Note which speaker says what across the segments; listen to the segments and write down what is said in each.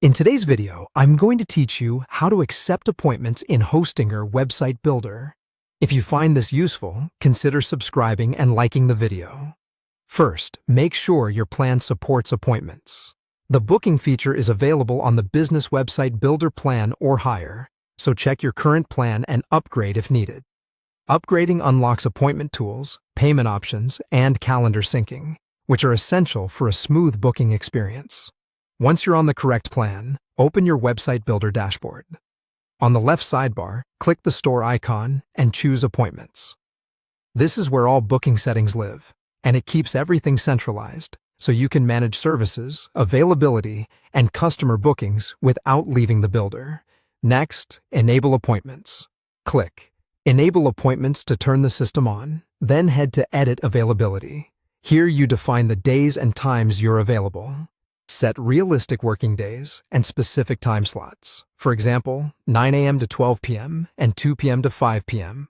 Speaker 1: In today's video, I'm going to teach you how to accept appointments in Hostinger Website Builder. If you find this useful, consider subscribing and liking the video. First, make sure your plan supports appointments. The booking feature is available on the Business Website Builder plan or higher, so check your current plan and upgrade if needed. Upgrading unlocks appointment tools, payment options, and calendar syncing, which are essential for a smooth booking experience. Once you're on the correct plan, open your Website Builder dashboard. On the left sidebar, click the store icon and choose Appointments. This is where all booking settings live, and it keeps everything centralized, so you can manage services, availability, and customer bookings without leaving the builder. Next, Enable Appointments. Click Enable Appointments to turn the system on, then head to Edit Availability. Here you define the days and times you're available. Set realistic working days and specific time slots. For example, 9 a.m. to 12 p.m. and 2 p.m. to 5 p.m.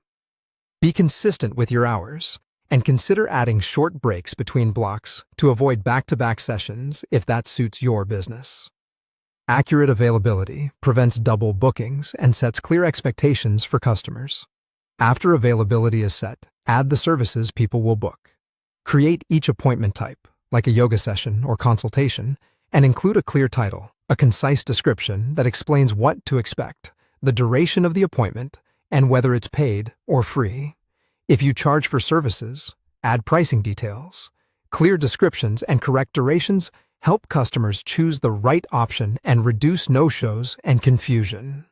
Speaker 1: Be consistent with your hours and consider adding short breaks between blocks to avoid back-to-back sessions if that suits your business. Accurate availability prevents double bookings and sets clear expectations for customers. After availability is set, add the services people will book. Create each appointment type, like a yoga session or consultation, and include a clear title, a concise description that explains what to expect, the duration of the appointment, and whether it's paid or free. If you charge for services, add pricing details. Clear descriptions and correct durations help customers choose the right option and reduce no-shows and confusion.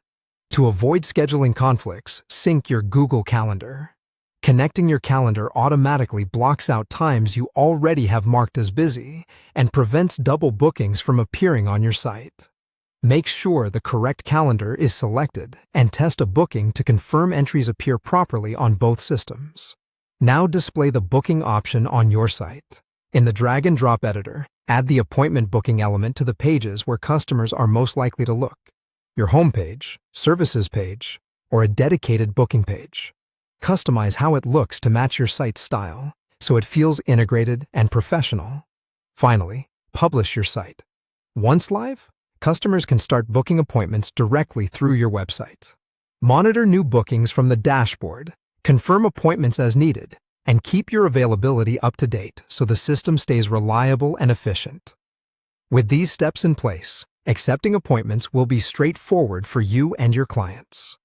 Speaker 1: To avoid scheduling conflicts, sync your Google Calendar. Connecting your calendar automatically blocks out times you already have marked as busy and prevents double bookings from appearing on your site. Make sure the correct calendar is selected and test a booking to confirm entries appear properly on both systems. Now display the booking option on your site. In the drag-and-drop editor, add the appointment booking element to the pages where customers are most likely to look: your homepage, services page, or a dedicated booking page. Customize how it looks to match your site's style, so it feels integrated and professional. Finally, publish your site. Once live, customers can start booking appointments directly through your website. Monitor new bookings from the dashboard, confirm appointments as needed, and keep your availability up to date so the system stays reliable and efficient. With these steps in place, accepting appointments will be straightforward for you and your clients.